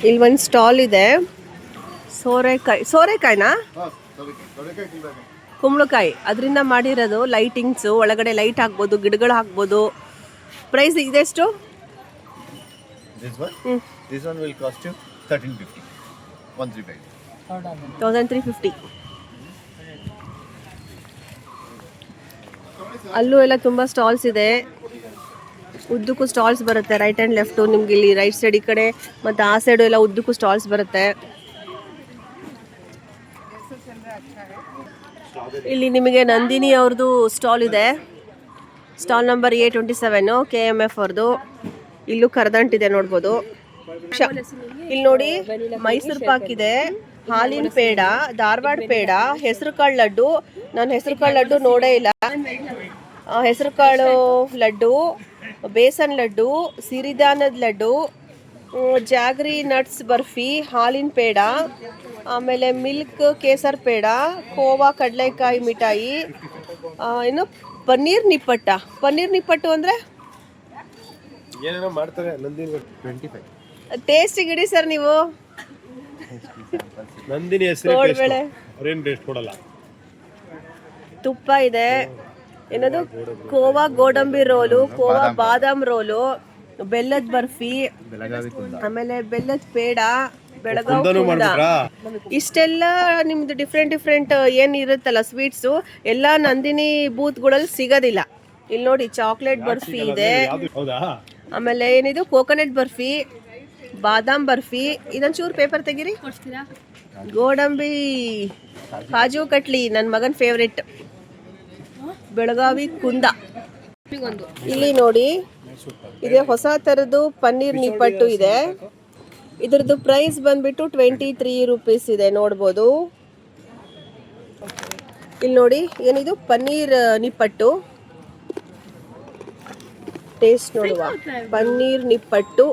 ಇಲ್ಲಿ ಒಂದು ಸ್ಟಾಲ್ ಇದೆ. ಸೋರೆಕಾಯಿನಾ ಕುಂಬಳಕಾಯಿ ಅದರಿಂದ ಮಾಡಿರೋದು. ಲೈಟಿಂಗ್ಸು, ಒಳಗಡೆ ಲೈಟ್ ಹಾಕ್ಬೋದು, ಗಿಡಗಳು ಹಾಕ್ಬೋದು. ಪ್ರೈಸ್ ಇದೆಷ್ಟು? This one will cost you 1350. 135. 1350. ಅಲ್ಲೂ ಎಲ್ಲ ತುಂಬ ಸ್ಟಾಲ್ಸ್ ಇದೆ. ಉದ್ದಕ್ಕೂ ಸ್ಟಾಲ್ಸ್ ಬರುತ್ತೆ, ರೈಟ್ ಆ್ಯಂಡ್ ಲೆಫ್ಟು. ನಿಮ್ಗೆ ಇಲ್ಲಿ ರೈಟ್ ಸೈಡ್ ಈ ಕಡೆ ಮತ್ತು ಆ ಸೈಡು ಎಲ್ಲ ಉದ್ದಕ್ಕೂ ಸ್ಟಾಲ್ಸ್ ಬರುತ್ತೆ. ಇಲ್ಲಿ ನಿಮಗೆ ನಂದಿನಿ ಅವ್ರದ್ದು ಸ್ಟಾಲ್ ಇದೆ. ಸ್ಟಾಲ್ ನಂಬರ್ A27 KMF ಅವ್ರದ್ದು. ಇಲ್ಲೂ ಕರದಂಟಿದೆ ನೋಡ್ಬೋದು. ಇಲ್ಲಿ ನೋಡಿ, ಮೈಸೂರು ಪಾಕ್ ಇದೆ, ಹಾಲಿನ ಪೇಡ, ಧಾರವಾಡ ಪೇಡ, ಹೆಸರು ಕಾಳು ಲಡ್ಡು. ನಾನು ಹೆಸರು ಕಾಳು ಲಡ್ಡು ನೋಡೇ ಇಲ್ಲ. ಹೆಸರು ಕಾಳು ಲಡ್ಡು, ಬೇಸನ್ ಲಡ್ಡು, ಸಿರಿಧಾನದ ಲಡ್ಡು, ಜಾಗ್ರಿ ನಟ್ಸ್ ಬರ್ಫಿ, ಹಾಲಿನ ಪೇಡ, ಆಮೇಲೆ ಮಿಲ್ಕ್ ಕೇಸರ್ ಪೇಡ, ಖೋವಾ ಕಡಲೆಕಾಯಿ ಮಿಠಾಯಿ, ಇನ್ನು ಪನ್ನೀರ್ ನಿಪ್ಪಟ್ಟ. ಪನ್ನೀರ್ ನಿಪ್ಪಟ್ಟು ಅಂದರೆ ಏನೇನೋ ಮಾಡ್ತಾರೆ. ನಂದಿನಿ 25. ಟೇಸ್ಟಿಗೆ ಇಡಿ ಸರ್ ನೀವು. ನಂದಿನಿ ಹೆಸರು ಕೋಡ್ಬೇಳೆ, ಅವ್ರೇನು ಟೇಸ್ಟ್ ಕೊಡಲ್ಲ. ತುಪ್ಪ ಇದೆ. ಏನದು ಕೋವಾ ಗೋಡಂಬಿ ರೋಲು, ಕೋವಾ ಬಾದಾಮ್ ರೋಲು, ಬೆಲ್ಲದ ಬರ್ಫಿ, ಆಮೇಲೆ ಬೆಲ್ಲದ ಪೇಡ, ಬೆಳಗಾವಿ ಕುಂದ. ಇಷ್ಟೆಲ್ಲ ನಿಮ್ದು ಡಿಫ್ರೆಂಟ್ ಏನು ಇರುತ್ತಲ್ಲ ಸ್ವೀಟ್ಸು, ಎಲ್ಲ ನಂದಿನಿ ಬೂತ್ಗಳಲ್ಲಿ ಸಿಗೋದಿಲ್ಲ. ಇಲ್ಲಿ ನೋಡಿ, ಚಾಕ್ಲೇಟ್ ಬರ್ಫಿ ಇದೆ, ಆಮೇಲೆ ಏನಿದು ಕೋಕೋನಟ್ ಬರ್ಫಿ, ಬಾದಾಮ್ ಬರ್ಫಿ. ಇದೊಂಚೂರು ಪೇಪರ್ ತೆಗೀರಿ. ಗೋಡಂಬಿ ಕಾಜು ಕಟ್ಲಿ, ನನ್ನ ಮಗನ ಫೇವ್ರೆಟ್, ಬೆಳಗಾವಿ ಕುಂದ. ಇಲ್ಲಿ ನೋಡಿ, ಇದೆ ಹೊಸ ಥರದ್ದು ಪನ್ನೀರ್ ನಿಪ್ಪಟ್ಟು ಇದೆ. ಇದ್ರದ್ದು ಪ್ರೈಸ್ ಬಂದ್ಬಿಟ್ಟು 23 ರೂಪೀಸ್ ಇದೆ, ನೋಡ್ಬೋದು. ಇಲ್ಲಿ ನೋಡಿ, ಏನಿದು ಪನ್ನೀರ್ ನಿಪ್ಪಟ್ಟು. ಟೇಸ್ಟ್ ನೋಡುವ. ಪನ್ನೀರ್ ನಿಪ್ಪಟ್ಟು